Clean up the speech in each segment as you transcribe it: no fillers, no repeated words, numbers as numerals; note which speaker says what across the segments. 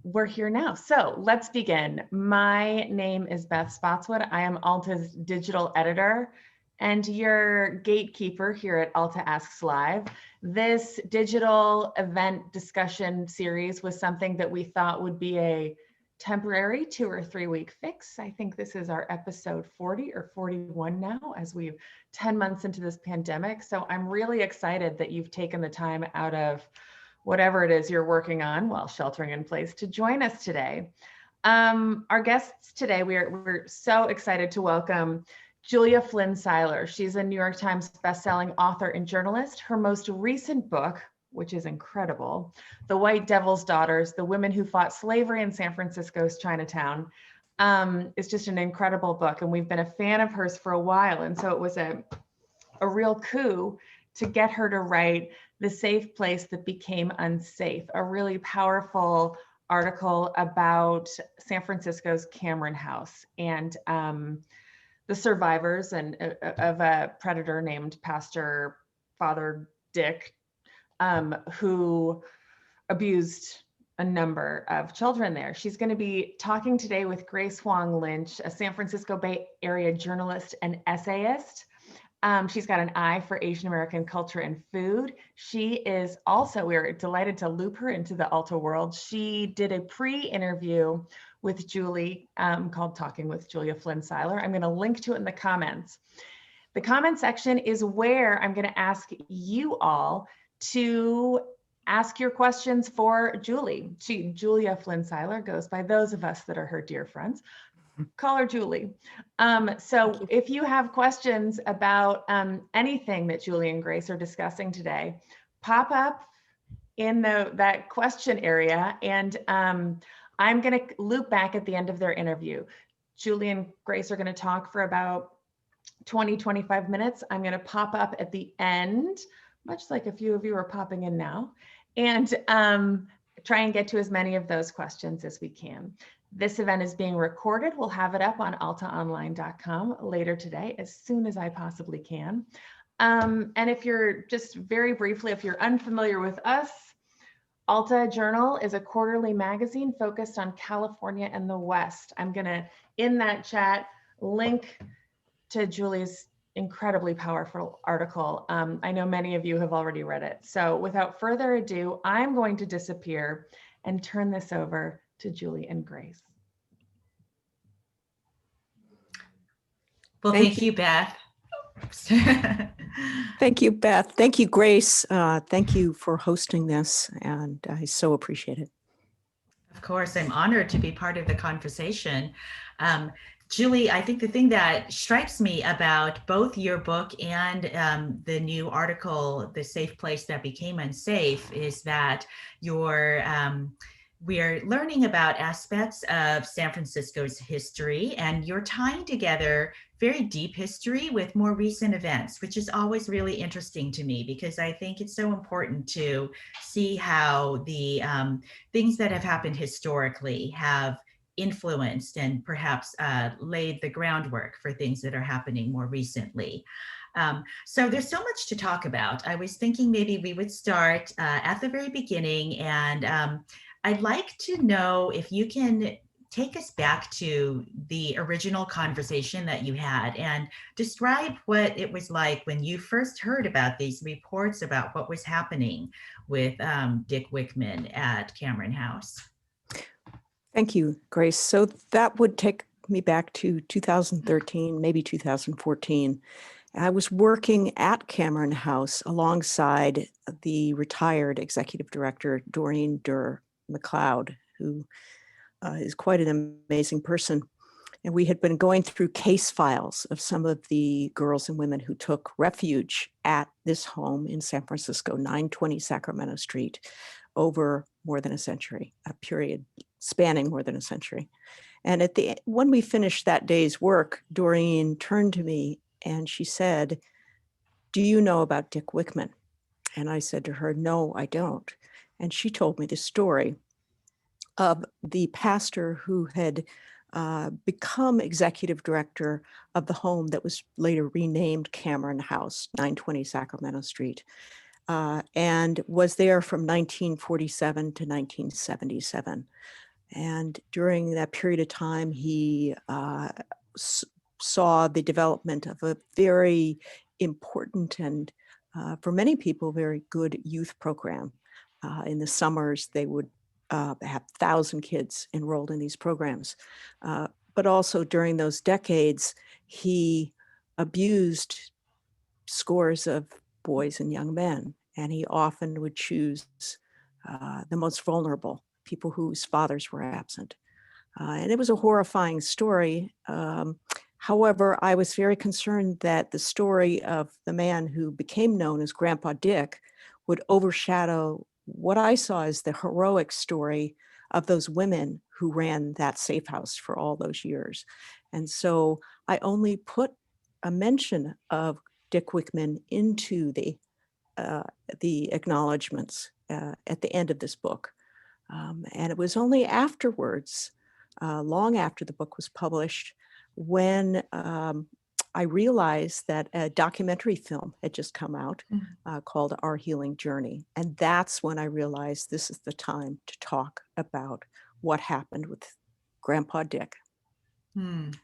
Speaker 1: We're here now. So let's begin. My name is Beth Spotswood. I am Alta's digital editor and your gatekeeper here at Alta Asks Live. This digital event discussion series was something that we thought would be a temporary 2 or 3 week fix. I think this is our episode 40 or 41 now, as we've 10 months into this pandemic. So I'm really excited that you've taken the time out of whatever it is you're working on while sheltering in place to join us today. Our guests today, we're so excited to welcome Julia Flynn Siler. She's a New York Times bestselling author and journalist. Her most recent book, which is incredible, The White Devil's Daughters, The Women Who Fought Slavery in San Francisco's Chinatown, is just an incredible book. And we've been a fan of hers for a while. And so it was a real coup to get her to write The Safe Place That Became Unsafe, a really powerful article about San Francisco's Cameron House and the survivors and of a predator named Pastor Father Dick, who abused a number of children there. She's going to be talking today with Grace Hwang Lynch, a San Francisco Bay Area journalist and essayist. She's got an eye for Asian American culture and food. She is also, we're delighted to loop her into the Alta world. She did a pre-interview with Julie called Talking with Julia Flynn Siler. I'm going to link to it in the comments. The comment section is where I'm going to ask you all to ask your questions for Julie. Julia Flynn Siler goes by those of us that are her dear friends. Call her Julie. So if you have questions about anything that Julie and Grace are discussing today, pop up in that question area, and I'm going to loop back at the end of their interview. Julie and Grace are going to talk for about 20-25 minutes. I'm going to pop up at the end, much like a few of you are popping in now, and try and get to as many of those questions as we can. This event is being recorded. We'll have it up on altaonline.com later today, as soon as I possibly can. And if you're just very briefly, if you're unfamiliar with us, Alta Journal is a quarterly magazine focused on California and the West. I'm gonna, in that chat, link to Julie's incredibly powerful article. I know many of you have already read it. So without further ado, I'm going to disappear and turn this over to Julie and Grace.
Speaker 2: Well, thank you, Beth.
Speaker 3: Thank you, Beth. Thank you, Grace. Thank you for hosting this, and I so appreciate it.
Speaker 2: Of course, I'm honored to be part of the conversation. Julie, I think the thing that strikes me about both your book and the new article, The Safe Place That Became Unsafe, is that we're learning about aspects of San Francisco's history, and you're tying together very deep history with more recent events, which is always really interesting to me, because I think it's so important to see how the things that have happened historically have influenced and perhaps laid the groundwork for things that are happening more recently. So there's so much to talk about. I was thinking maybe we would start at the very beginning, and I'd like to know if you can take us back to the original conversation that you had and describe what it was like when you first heard about these reports about what was happening with Dick Wickman at Cameron House.
Speaker 3: Thank you, Grace. So that would take me back to 2013, maybe 2014. I was working at Cameron House alongside the retired executive director, Doreen Durr McLeod, who is quite an amazing person. And we had been going through case files of some of the girls and women who took refuge at this home in San Francisco, 920 Sacramento Street, over more than a century, a period spanning more than a century. And when we finished that day's work, Doreen turned to me and she said, "Do you know about Dick Wickman?" And I said to her, "No, I don't." And she told me the story of the pastor who had become executive director of the home that was later renamed Cameron House, 920 Sacramento Street, and was there from 1947 to 1977. And during that period of time, he saw the development of a very important and for many people, very good youth program. In the summers, they would have 1,000 kids enrolled in these programs. But also during those decades, he abused scores of boys and young men, and he often would choose the most vulnerable, people whose fathers were absent. And it was a horrifying story. However, I was very concerned that the story of the man who became known as Grandpa Dick would overshadow what I saw as the heroic story of those women who ran that safe house for all those years. And so I only put a mention of Dick Wickman into the acknowledgments at the end of this book. And it was only afterwards, long after the book was published, when I realized that a documentary film had just come out called Our Healing Journey. And that's when I realized this is the time to talk about what happened with Grandpa Dick.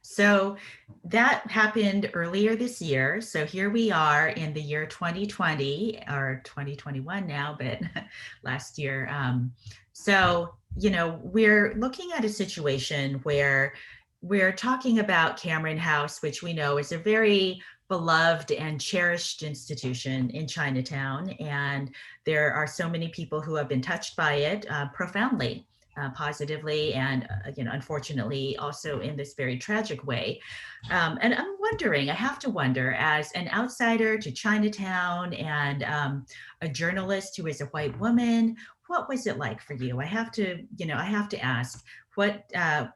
Speaker 2: So that happened earlier this year. So here we are in the year 2020 or 2021 now, but last year. So, you know, we're looking at a situation where we're talking about Cameron House, which we know is a very beloved and cherished institution in Chinatown. And there are so many people who have been touched by it profoundly. Positively and unfortunately also in this very tragic way. And I'm wondering, I have to wonder, as an outsider to Chinatown and a journalist who is a white woman, what was it like for you? I have to ask, what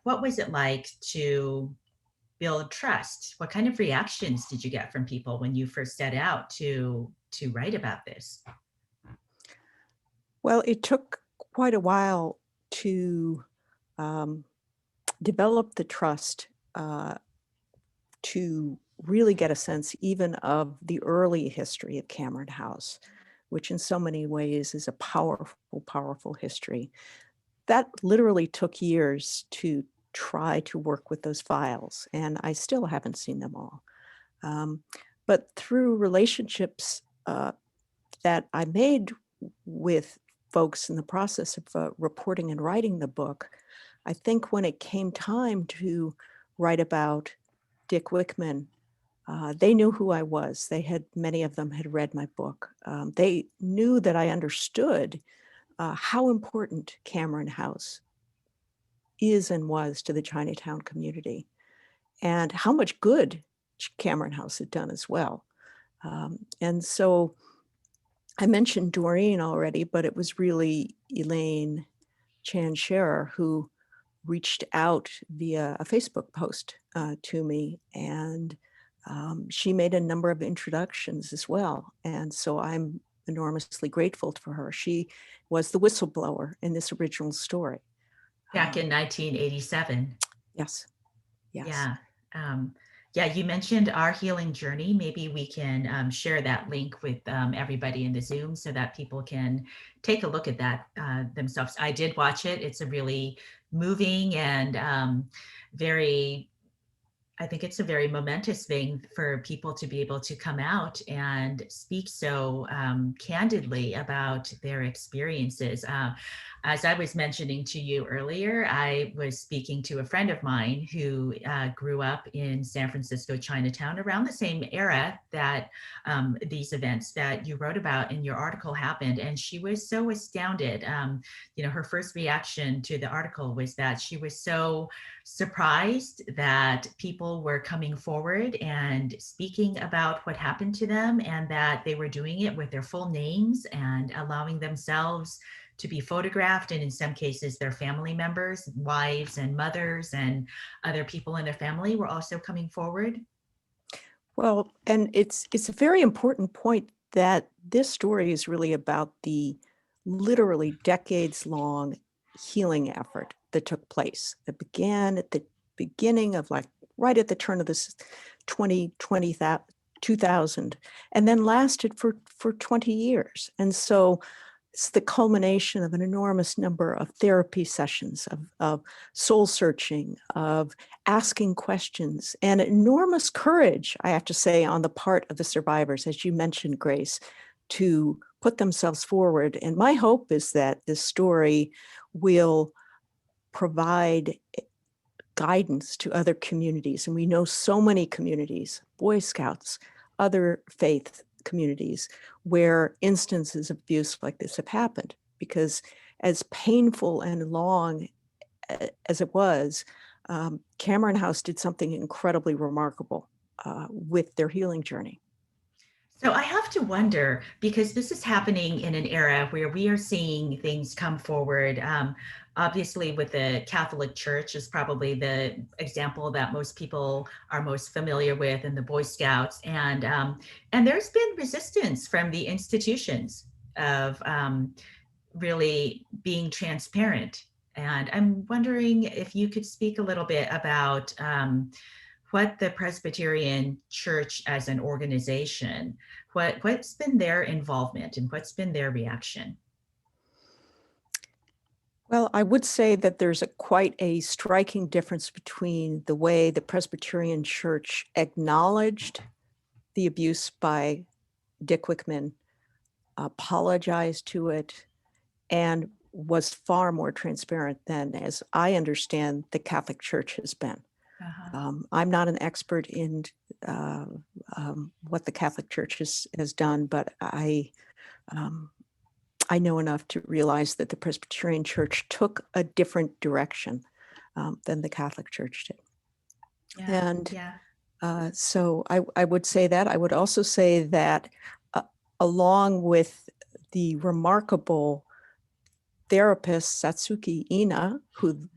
Speaker 2: was it like to build trust? What kind of reactions did you get from people when you first set out to write about this?
Speaker 3: Well, it took quite a while to develop the trust to really get a sense even of the early history of Cameron House, which in so many ways is a powerful, powerful history. That literally took years to try to work with those files, and I still haven't seen them all. But through relationships that I made with folks in the process of reporting and writing the book, I think when it came time to write about Dick Wickman, they knew who I was. Many of them had read my book. They knew that I understood how important Cameron House is and was to the Chinatown community, and how much good Cameron House had done as well. And so I mentioned Doreen already, but it was really Elaine Chan Scherer who reached out via a Facebook post to me, and she made a number of introductions as well. And so I'm enormously grateful for her. She was the whistleblower in this original story.
Speaker 2: Back in 1987.
Speaker 3: Yes.
Speaker 2: Yeah. Yeah, you mentioned Our Healing Journey. Maybe we can share that link with everybody in the Zoom so that people can take a look at that themselves. I did watch it. It's a really moving and I think it's a very momentous thing for people to be able to come out and speak so candidly about their experiences. As I was mentioning to you earlier, I was speaking to a friend of mine who grew up in San Francisco, Chinatown, around the same era that these events that you wrote about in your article happened. And she was so astounded. Her first reaction to the article was that she was so surprised that people were coming forward and speaking about what happened to them, and that they were doing it with their full names and allowing themselves to be photographed, and in some cases their family members, wives and mothers and other people in their family were also coming forward.
Speaker 3: Well, and it's a very important point that this story is really about the literally decades-long healing effort that took place, that began at the beginning of right at the turn of this 2000, and then lasted for 20 years. And so it's the culmination of an enormous number of therapy sessions, of soul searching, of asking questions, and enormous courage, I have to say, on the part of the survivors, as you mentioned, Grace, to put themselves forward. And my hope is that this story will provide guidance to other communities. And we know so many communities, Boy Scouts, other faith communities, where instances of abuse like this have happened. Because as painful and long as it was, Cameron House did something incredibly remarkable with their healing journey.
Speaker 2: So I have to wonder, because this is happening in an era where we are seeing things come forward. Obviously, with the Catholic Church is probably the example that most people are most familiar with, and the Boy Scouts, and there's been resistance from the institutions of really being transparent. And I'm wondering if you could speak a little bit about what the Presbyterian Church as an organization, what's been their involvement and what's been their reaction?
Speaker 3: Well, I would say that there's quite a striking difference between the way the Presbyterian Church acknowledged the abuse by Dick Wickman, apologized to it, and was far more transparent than, as I understand, the Catholic Church has been. I'm not an expert in what the Catholic Church has done, but I know enough to realize that the Presbyterian Church took a different direction than the Catholic Church did.
Speaker 2: Yeah,
Speaker 3: And so I would say that. I would also say that along with the remarkable therapist Satsuki Ina, who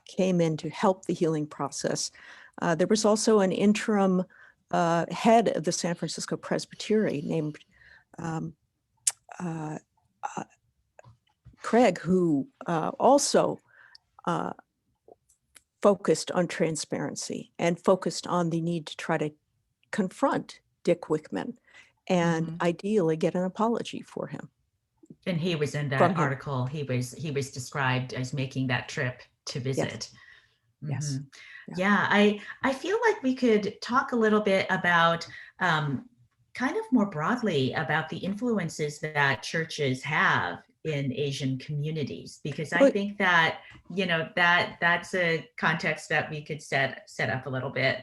Speaker 3: came in to help the healing process, there was also an interim head of the San Francisco Presbytery named Craig, who also focused on transparency and focused on the need to try to confront Dick Wickman and ideally get an apology for him.
Speaker 2: And he was in that article. He was described as making that trip to visit.
Speaker 3: Yes.
Speaker 2: Yeah, I feel like we could talk a little bit about kind of more broadly about the influences that churches have in Asian communities, because I think that, that's a context that we could set up a little bit.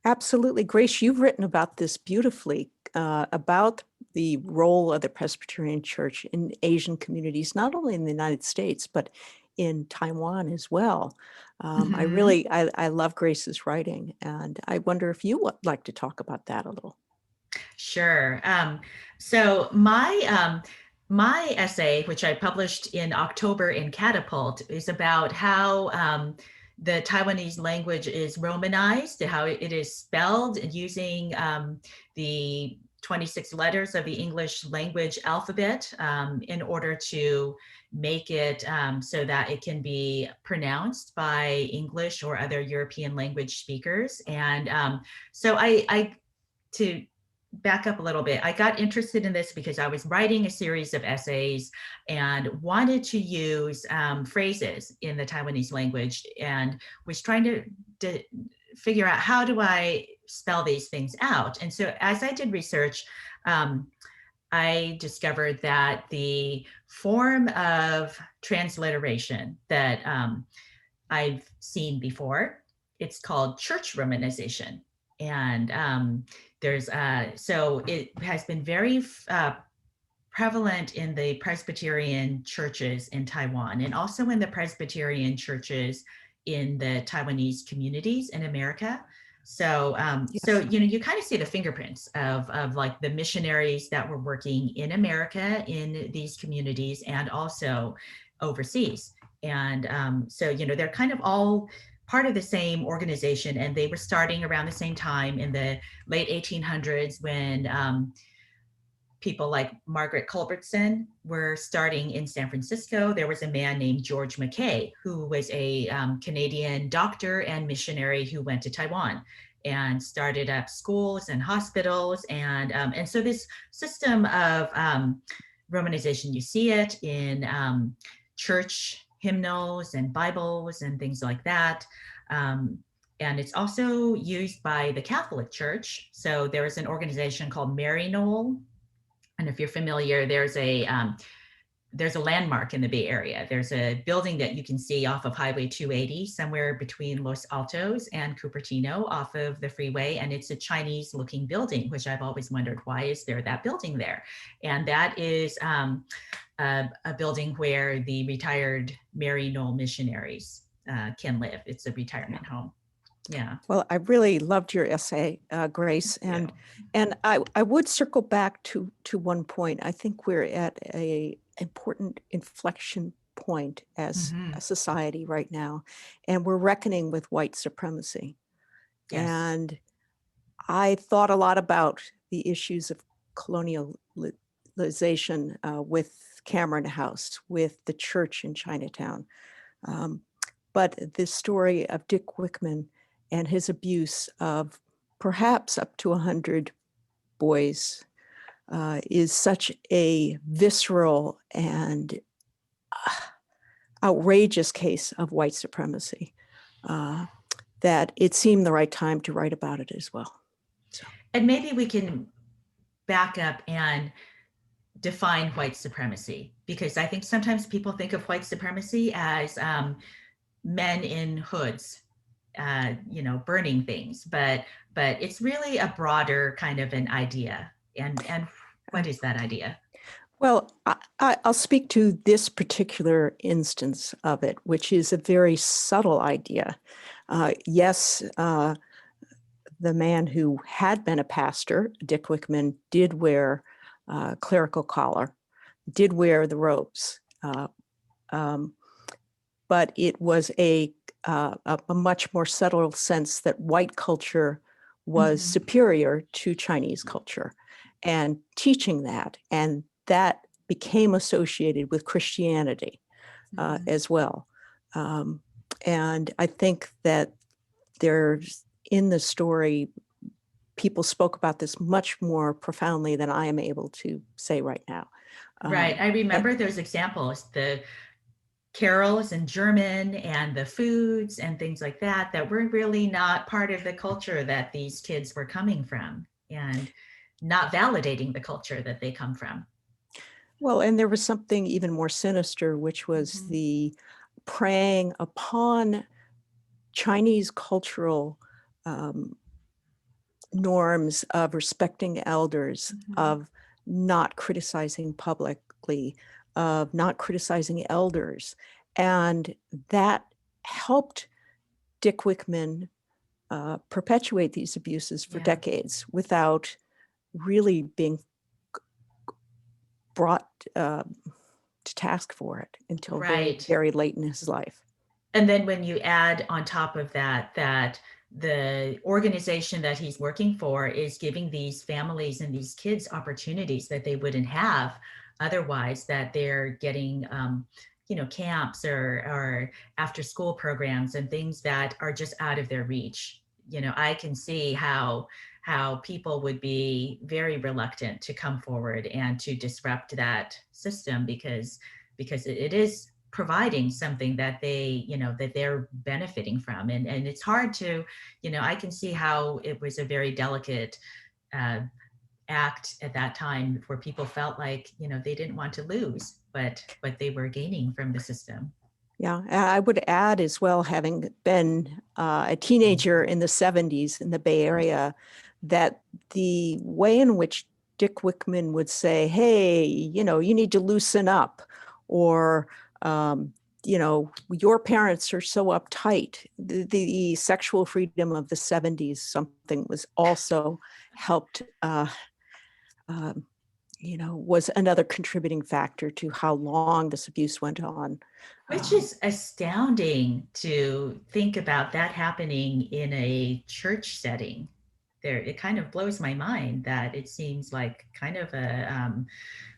Speaker 3: Absolutely. Grace, you've written about this beautifully, about the role of the Presbyterian Church in Asian communities, not only in the United States, but in Taiwan as well. I love Grace's writing, and I wonder if you would like to talk about that a little.
Speaker 2: Sure. So my essay, which I published in October in Catapult, is about how the Taiwanese language is Romanized, how it is spelled using the 26 letters of the English language alphabet in order to make it so that it can be pronounced by English or other European language speakers. And so to back up a little bit, I got interested in this because I was writing a series of essays and wanted to use phrases in the Taiwanese language, and was trying to figure out, how do I spell these things out? And so as I did research, I discovered that the form of transliteration that I've seen before, it's called church romanization. And so it has been very prevalent in the Presbyterian churches in Taiwan, and also in the Presbyterian churches in the Taiwanese communities in America. So, so you kind of see the fingerprints of like the missionaries that were working in America in these communities and also overseas. And so, they're kind of all part of the same organization, and they were starting around the same time in the late 1800s when people like Margaret Culbertson were starting in San Francisco. There was a man named George Mackay, who was a Canadian doctor and missionary who went to Taiwan and started up schools and hospitals. And so this system of Romanization, you see it in church hymnals and Bibles and things like that. And it's also used by the Catholic Church. So there is an organization called Mary Knoll. And if you're familiar, there's a landmark in the Bay Area. There's a building that you can see off of Highway 280, somewhere between Los Altos and Cupertino off of the freeway. And it's a Chinese looking building, which I've always wondered, why is there that building there? And that is a building where the retired Mary Knoll missionaries can live. It's a retirement home. Yeah.
Speaker 3: Well, I really loved your essay, Grace, and I would circle back to one point. I think we're at a important inflection point as a society right now, and we're reckoning with white supremacy.
Speaker 2: Yes.
Speaker 3: And I thought a lot about the issues of colonialization with Cameron House, with the church in Chinatown. But the story of Dick Wickman and his abuse of perhaps up to 100 boys is such a visceral and outrageous case of white supremacy that it seemed the right time to write about it as well. So.
Speaker 2: And maybe we can back up and define white supremacy, because I think sometimes people think of white supremacy as men in hoods, burning things, but it's really a broader kind of an idea. And what is that idea?
Speaker 3: Well, I'll speak to this particular instance of it, which is a very subtle idea. Yes, the man who had been a pastor, Dick Wickman, did wear a clerical collar, did wear the robes, but it was a much more subtle sense that white culture was superior to Chinese culture, and teaching that, and that became associated with Christianity as well. And I think that there's, in the story, people spoke about this much more profoundly than I am able to say right now.
Speaker 2: Right. I remember those examples, the carols in German and the foods and things like that, that were really not part of the culture that these kids were coming from, and not validating the culture that they come from.
Speaker 3: Well, and there was something even more sinister, which was the preying upon Chinese cultural norms of respecting elders, of not criticizing publicly, of not criticizing elders. And that helped Dick Wickman perpetuate these abuses for decades without really being brought to task for it until very, very late in his life.
Speaker 2: And then when you add on top of that, that the organization that he's working for is giving these families and these kids opportunities that they wouldn't have otherwise, that they're getting camps or after school programs and things that are just out of their reach. I can see how people would be very reluctant to come forward and to disrupt that system, because it is providing something that that they're benefiting from. And it's hard to, I can see how it was a very delicate act at that time, where people felt like, they didn't want to lose, but they were gaining from the system.
Speaker 3: Yeah, I would add as well, having been a teenager in the 70s in the Bay Area, that the way in which Dick Wickman would say, hey, you need to loosen up, or, your parents are so uptight. The sexual freedom of the 70s, something was also helped, was another contributing factor to how long this abuse went on.
Speaker 2: Which is astounding to think about that happening in a church setting. It kind of blows my mind that it seems like kind of a,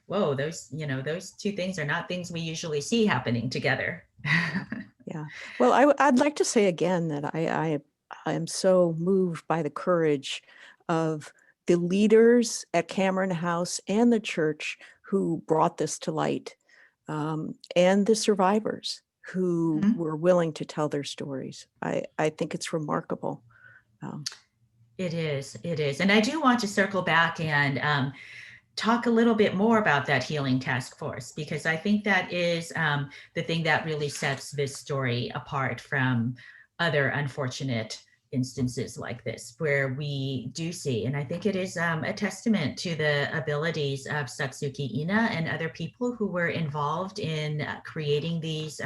Speaker 2: whoa, those two things are not things we usually see happening together.
Speaker 3: Yeah. Well, I'd like to say again that I am so moved by the courage of the leaders at Cameron House and the church who brought this to light, and the survivors who were willing to tell their stories. I think it's remarkable.
Speaker 2: It is. And I do want to circle back and talk a little bit more about that healing task force, because I think that is the thing that really sets this story apart from other unfortunate instances like this, where we do see, and I think it is a testament to the abilities of Satsuki Ina and other people who were involved in creating these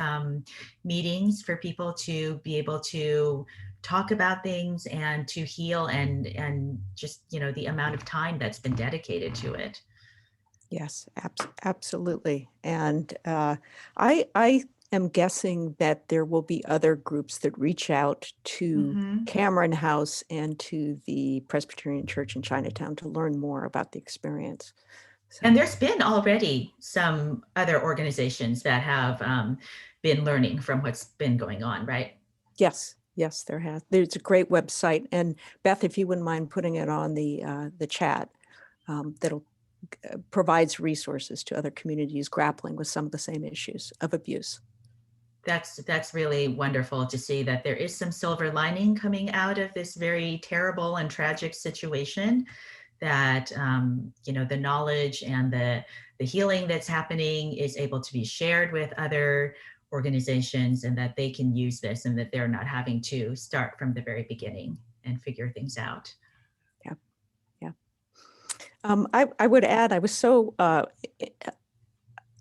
Speaker 2: meetings for people to be able to talk about things and to heal, and just, you know, the amount of time that's been dedicated to it.
Speaker 3: Yes, absolutely. And I am guessing that there will be other groups that reach out to Cameron House and to the Presbyterian Church in Chinatown to learn more about the experience. So,
Speaker 2: and there's been already some other organizations that have been learning from what's been going on, right?
Speaker 3: yes, there has. There's a great website, and Beth, if you wouldn't mind putting it on the chat, that'll provides resources to other communities grappling with some of the same issues of abuse.
Speaker 2: That's really wonderful to see that there is some silver lining coming out of this very terrible and tragic situation, that you know, the knowledge and the healing that's happening is able to be shared with other organizations, and that they can use this, and that they're not having to start from the very beginning and figure things out.
Speaker 3: I would add, I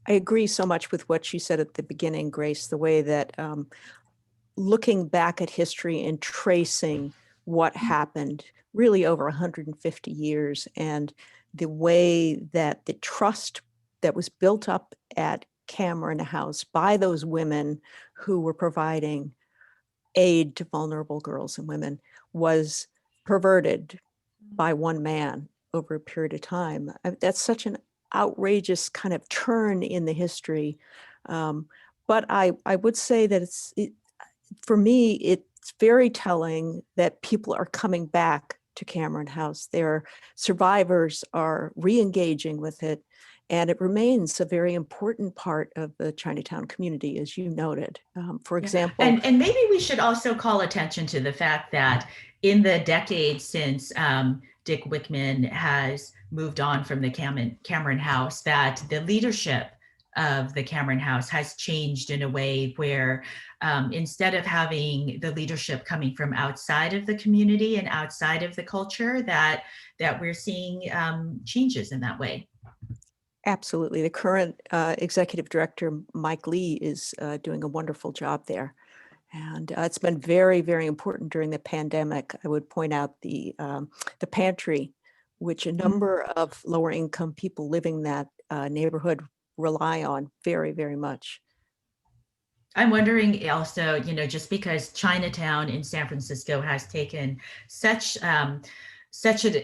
Speaker 3: agree so much with what you said at the beginning, Grace, the way that looking back at history and tracing what happened really over 150 years, and the way that the trust that was built up at Cameron House by those women who were providing aid to vulnerable girls and women was perverted by one man over a period of time. That's such an outrageous kind of turn in the history. But I would say that for me, it's very telling that people are coming back to Cameron House. Their survivors are re-engaging with it, and it remains a very important part of the Chinatown community, as you noted. For example,
Speaker 2: and maybe we should also call attention to the fact that in the decades since Dick Wickman has moved on from the Cameron House, that the leadership of the Cameron House has changed in a way where instead of having the leadership coming from outside of the community and outside of the culture, that we're seeing changes in that way.
Speaker 3: Absolutely. The current executive director, Mike Lee, is doing a wonderful job there. And it's been very, very important during the pandemic. I would point out the pantry, which a number of lower income people living in that neighborhood rely on very, very much.
Speaker 2: I'm wondering also, you know, just because Chinatown in San Francisco has taken such an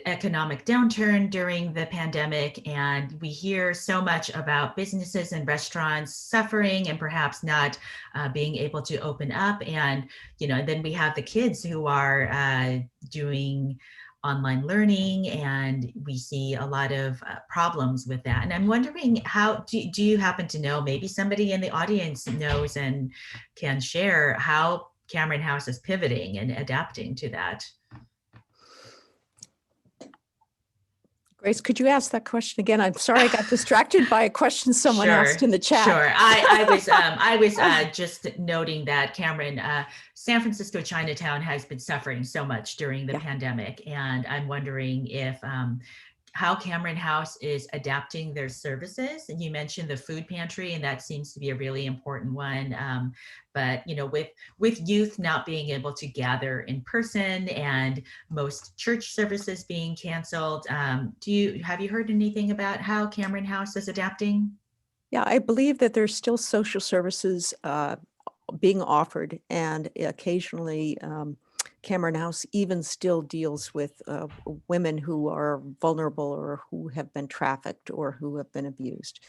Speaker 2: economic downturn during the pandemic, and we hear so much about businesses and restaurants suffering and perhaps not being able to open up, and you know, then we have the kids who are doing online learning, and we see a lot of problems with that. And I'm wondering, how do you happen to know, maybe somebody in the audience knows and can share how Cameron House is pivoting and adapting to that?
Speaker 3: Grace, could you ask that question again? I'm sorry, I got distracted by a question someone asked in the chat.
Speaker 2: Sure, I was just noting that San Francisco Chinatown has been suffering so much during the pandemic, and I'm wondering if how Cameron House is adapting their services. And you mentioned the food pantry, and that seems to be a really important one. But you know, with youth not being able to gather in person and most church services being canceled, have you heard anything about how Cameron House is adapting?
Speaker 3: Yeah, I believe that there's still social services being offered, and occasionally Cameron House even still deals with women who are vulnerable or who have been trafficked or who have been abused.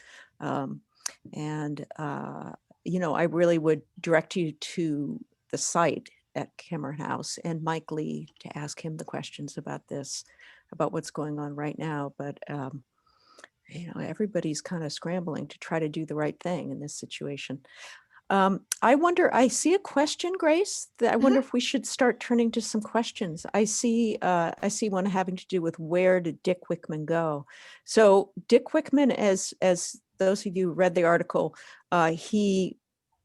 Speaker 3: You know, I really would direct you to the site at Cameron House and Mike Lee to ask him the questions about this, about what's going on right now. But everybody's kind of scrambling to try to do the right thing in this situation. I wonder, I see a question, Grace, that I wonder if we should start turning to some questions. I see one having to do with where did Dick Wickman go? So Dick Wickman, as those of you who read the article, he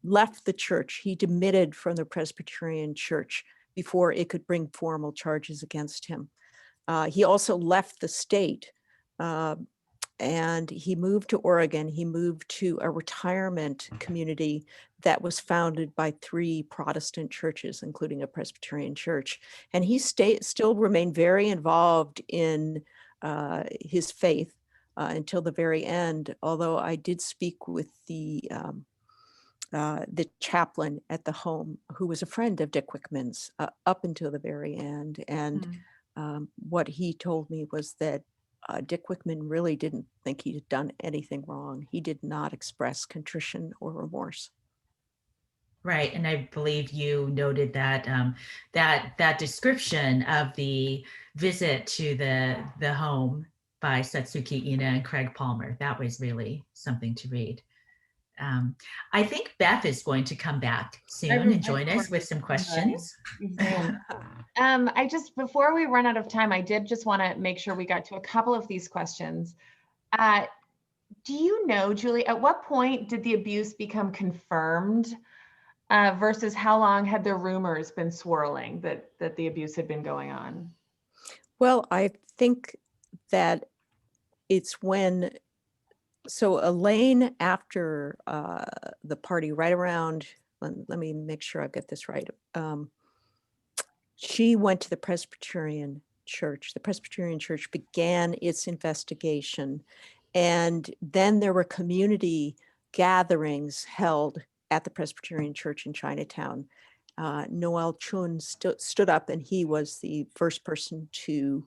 Speaker 3: left the church. He demitted from the Presbyterian church before it could bring formal charges against him. He also left the state. And he moved to Oregon. He moved to a retirement community that was founded by 3 Protestant churches, including a Presbyterian church. And he still remained very involved in his faith until the very end, although I did speak with the chaplain at the home, who was a friend of Dick Wickman's up until the very end. And what he told me was that Dick Wickman really didn't think he had done anything wrong. He did not express contrition or remorse.
Speaker 2: Right, and I believe you noted that that description of the visit to the home by Satsuki Ina and Craig Palmer, that was really something to read. I think Beth is going to come back soon and join us with some questions.
Speaker 1: I just, before we run out of time, I did just want to make sure we got to a couple of these questions. Do you know, Julie, at what point did the abuse become confirmed versus how long had the rumors been swirling that the abuse had been going on?
Speaker 3: Well, I think that it's when, so Elaine, after the party, right around, let me make sure I get this right. She went to the Presbyterian church. The Presbyterian church began its investigation. And then there were community gatherings held at the Presbyterian church in Chinatown. Noel Chun stood up, and he was the first person to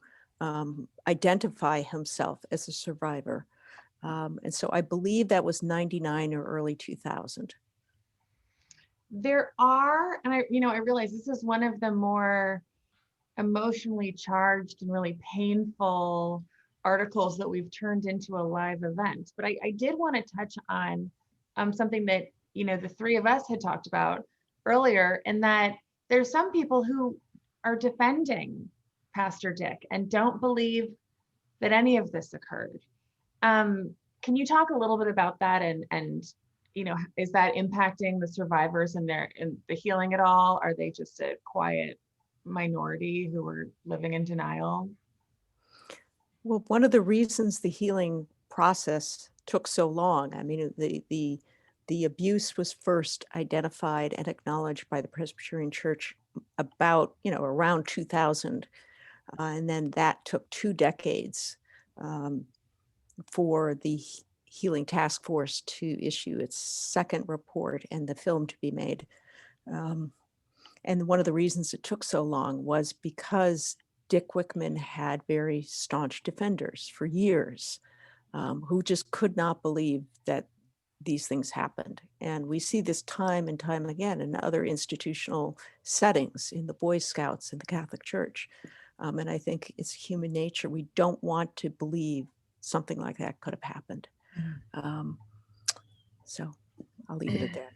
Speaker 3: identify himself as a survivor. And so I believe that was 99 or early 2000.
Speaker 1: There are, and I realize this is one of the more emotionally charged and really painful articles that we've turned into a live event. But I did want to touch on something that, the 3 of us had talked about earlier, and that there's some people who are defending Pastor Dick and don't believe that any of this occurred. Can you talk a little bit about that, and is that impacting the survivors and the healing at all? Are they just a quiet minority who are living in denial?
Speaker 3: Well, one of the reasons the healing process took so long, I mean, the abuse was first identified and acknowledged by the Presbyterian Church about, around 2000. And then that took 2 decades for the Healing Task Force to issue its second report and the film to be made. And one of the reasons it took so long was because Dick Wickman had very staunch defenders for years who just could not believe that these things happened. And we see this time and time again in other institutional settings, in the Boy Scouts, in the Catholic Church. And I think it's human nature. We don't want to believe something like that could have happened. So I'll leave it at that.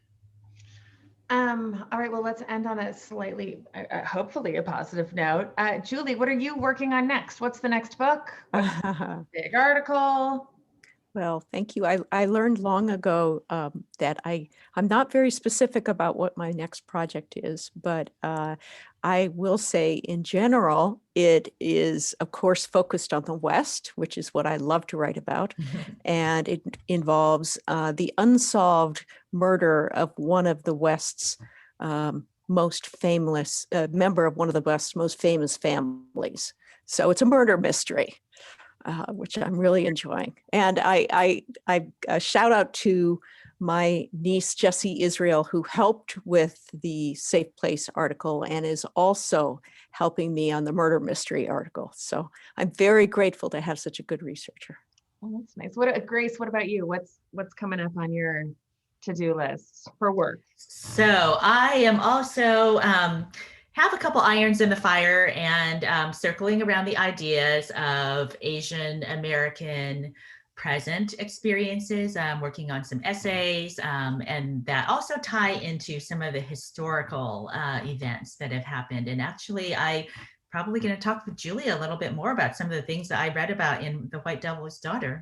Speaker 1: All right, well, let's end on a slightly, hopefully a positive note. Julie, what are you working on next? What's the next book? What's the big article?
Speaker 3: Well, thank you. I learned long ago that I'm not very specific about what my next project is, but I will say in general, it is, of course, focused on the West, which is what I love to write about. And it involves the unsolved murder of one of the West's most famous, member of one of the West's most famous families. So it's a murder mystery. Which I'm really enjoying. And I shout out to my niece, Jessie Israel, who helped with the Safe Place article and is also helping me on the murder mystery article. So I'm very grateful to have such a good researcher.
Speaker 1: Oh, that's nice. Grace, what about you? What's coming up on your to-do list for work?
Speaker 2: So I am also have a couple irons in the fire and circling around the ideas of Asian American present experiences, working on some essays, and that also tie into some of the historical events that have happened. And actually, I probably going to talk with Julia a little bit more about some of the things that I read about in The White Devil's Daughter.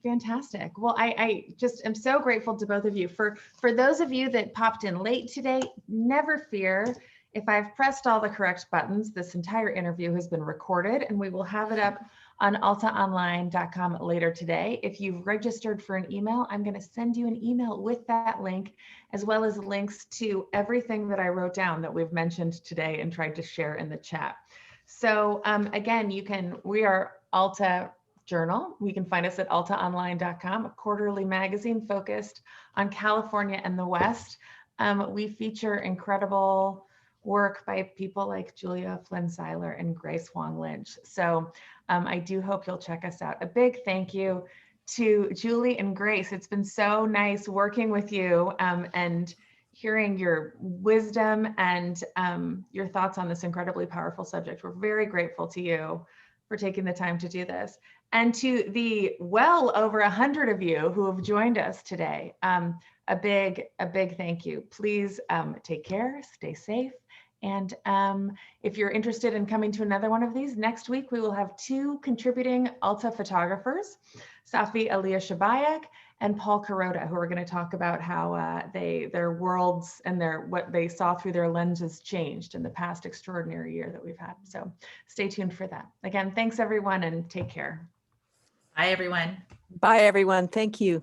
Speaker 1: Fantastic. Well, I just am so grateful to both of you. For those of you that popped in late today, never fear. If I've pressed all the correct buttons, this entire interview has been recorded and we will have it up on altaonline.com later today. If you've registered for an email, I'm going to send you an email with that link, as well as links to everything that I wrote down that we've mentioned today and tried to share in the chat. So again, we are Alta Journal. We can find us at altaonline.com, a quarterly magazine focused on California and the West. We feature incredible work by people like Julia Flynn Siler and Grace Hwang Lynch. So I do hope you'll check us out. A big thank you to Julie and Grace. It's been so nice working with you and hearing your wisdom and your thoughts on this incredibly powerful subject. We're very grateful to you for taking the time to do this. And to the well over 100 of you who have joined us today, a big thank you. Please take care, stay safe. And if you're interested in coming to another one of these, next week we will have 2 contributing Alta photographers, Safi Aliyah Shabayak and Paul Kuroda, who are going to talk about how their worlds and what they saw through their lenses changed in the past extraordinary year that we've had. So stay tuned for that. Again, thanks everyone and take care.
Speaker 2: Bye, everyone.
Speaker 3: Bye, everyone. Thank you.